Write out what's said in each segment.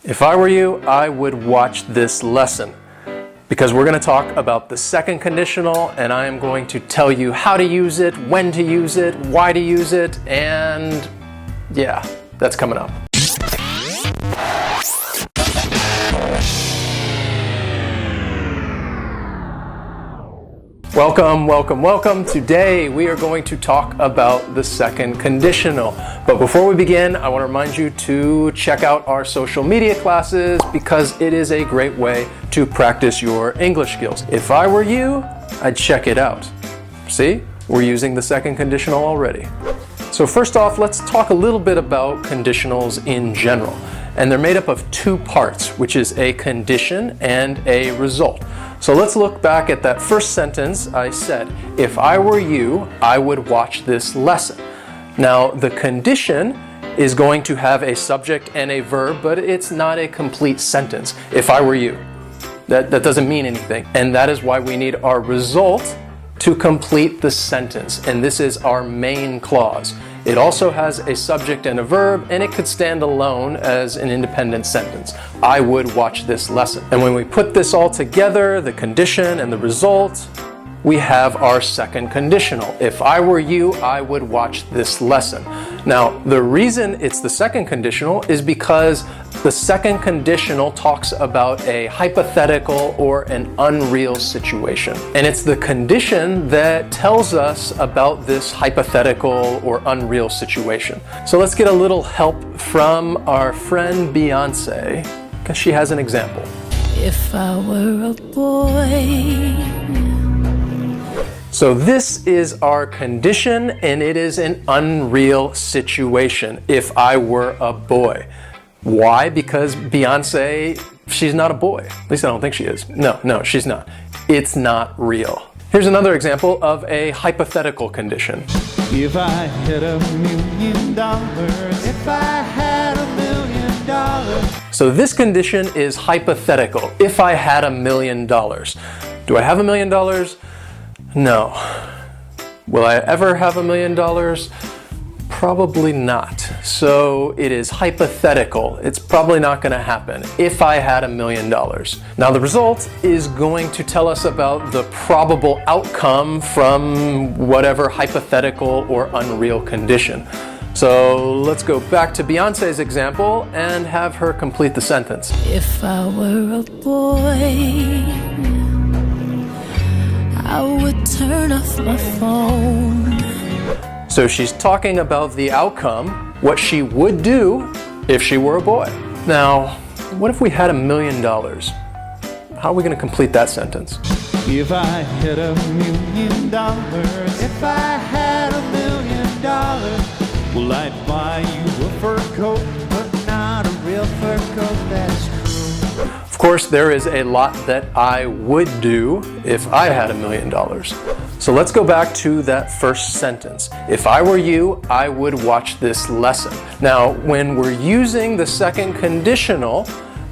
If I were you, I would watch this lesson because we're going to talk about the second conditional, and I am going to tell you how to use it, when to use it, why to use it, and yeah, that's coming up. Welcome. Today we are going to talk about the second conditional. But before we begin, I want to remind you to check out our social media classes because it is a great way to practice your English skills. If I were you, I'd check it out. See, we're using the second conditional already. So first off, let's talk a little bit about conditionals in general. And they're made up of two parts, which is a condition and a result. So let's look back at that first sentence. I said, if I were you, I would watch this lesson. Now, the condition is going to have a subject and a verb, but it's not a complete sentence. If I were you, that doesn't mean anything. And that is why we need our result to complete the sentence. And this is our main clause. It also has a subject and a verb, and it could stand alone as an independent sentence. I would watch this lesson. And when we put this all together, the condition and the result, we have our second conditional. If I were you, I would watch this lesson. Now, the reason it's the second conditional is because the second conditional talks about a hypothetical or an unreal situation. And it's the condition that tells us about this hypothetical or unreal situation. So let's get a little help from our friend Beyonce, because she has an example. If I were a boy. So this is our condition, and it is an unreal situation. If I were a boy. Why? Because Beyonce, she's not a boy. At least I don't think she is. No, she's not. It's not real. Here's another example of a hypothetical condition. If I had $1 million, if I had $1 million. So this condition is hypothetical. If I had $1 million. Do I have $1 million? No. Will I ever have $1 million? Probably not. So it is hypothetical. It's probably not going to happen if I had $1 million. Now the result is going to tell us about the probable outcome from whatever hypothetical or unreal condition. So let's go back to Beyonce's example and have her complete the sentence. If I were a boy, I would turn off my phone. So she's talking about the outcome, what she would do if she were a boy. Now, what if we had $1 million? How are we going to complete that sentence? If I had $1 million, if I had $1 million, well, I'd buy you a fur coat, but not a real fur coat, that's true. Of course, there is a lot that I would do if I had $1 million. So let's go back to that first sentence. If I were you, I would watch this lesson. Now, when we're using the second conditional,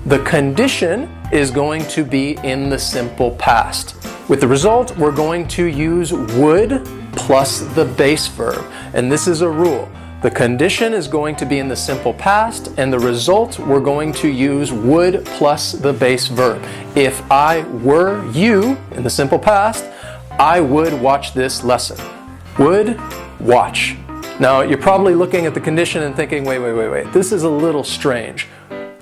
the condition is going to be in the simple past. With the result, we're going to use would plus the base verb. And this is a rule. The condition is going to be in the simple past, and the result we're going to use would plus the base verb. If I were you, in the simple past, I would watch this lesson. Would, watch. Now, you're probably looking at the condition and thinking, wait, this is a little strange.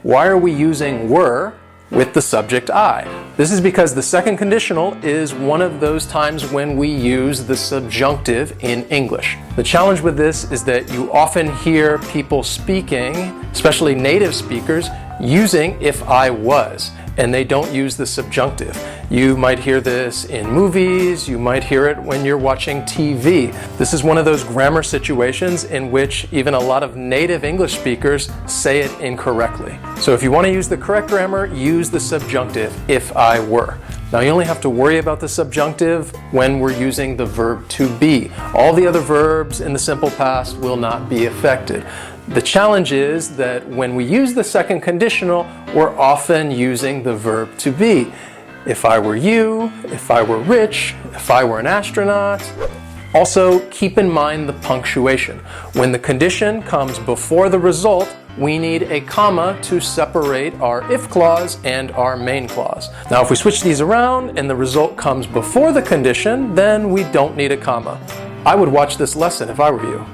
Why are we using were with the subject I? This is because the second conditional is one of those times when we use the subjunctive in English. The challenge with this is that you often hear people speaking, especially native speakers, using if I was, and they don't use the subjunctive. You might hear this in movies, you might hear it when you're watching TV. This is one of those grammar situations in which even a lot of native English speakers say it incorrectly. So if you want to use the correct grammar, use the subjunctive, if I were. Now you only have to worry about the subjunctive when we're using the verb to be. All the other verbs in the simple past will not be affected. The challenge is that when we use the second conditional, we're often using the verb to be. If I were you, if I were rich, if I were an astronaut. Also, keep in mind the punctuation. When the condition comes before the result, we need a comma to separate our if clause and our main clause. Now, if we switch these around and the result comes before the condition, then we don't need a comma. I would watch this lesson if I were you.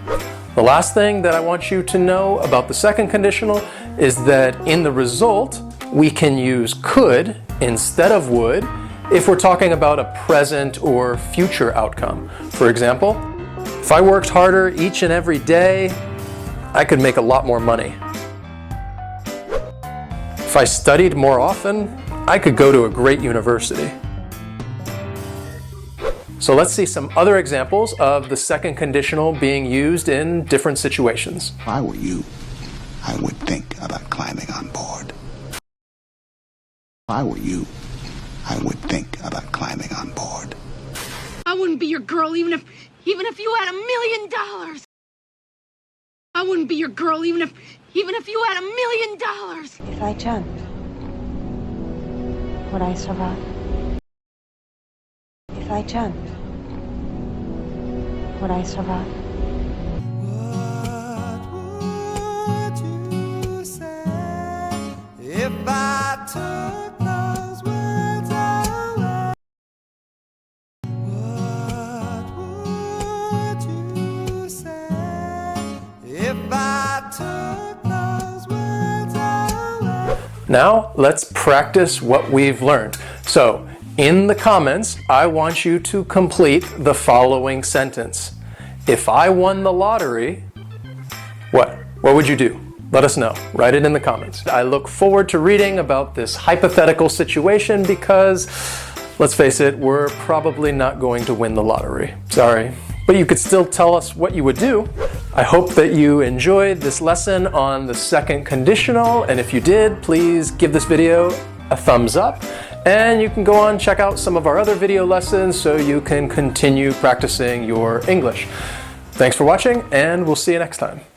The last thing that I want you to know about the second conditional is that in the result, we can use could instead of would if we're talking about a present or future outcome. For example, if I worked harder each and every day, I could make a lot more money. If I studied more often, I could go to a great university. So let's see some other examples of the second conditional being used in different situations. If I were you, I would think about climbing on board. If I were you, I would think about climbing on board. I wouldn't be your girl even if you had $1 million. I wouldn't be your girl even if you had $1 million. If I jumped, would I survive? If I jumped, would I survive? What would you say if I took those words away? What would you say if I took those words away? Now, let's practice what we've learned. So, in the comments, I want you to complete the following sentence. If I won the lottery, what? What would you do? Let us know. Write it in the comments. I look forward to reading about this hypothetical situation because, let's face it, we're probably not going to win the lottery. Sorry. But you could still tell us what you would do. I hope that you enjoyed this lesson on the second conditional, and if you did, please give this video a thumbs up. And you can go on and check out some of our other video lessons so you can continue practicing your English. Thanks for watching, and we'll see you next time.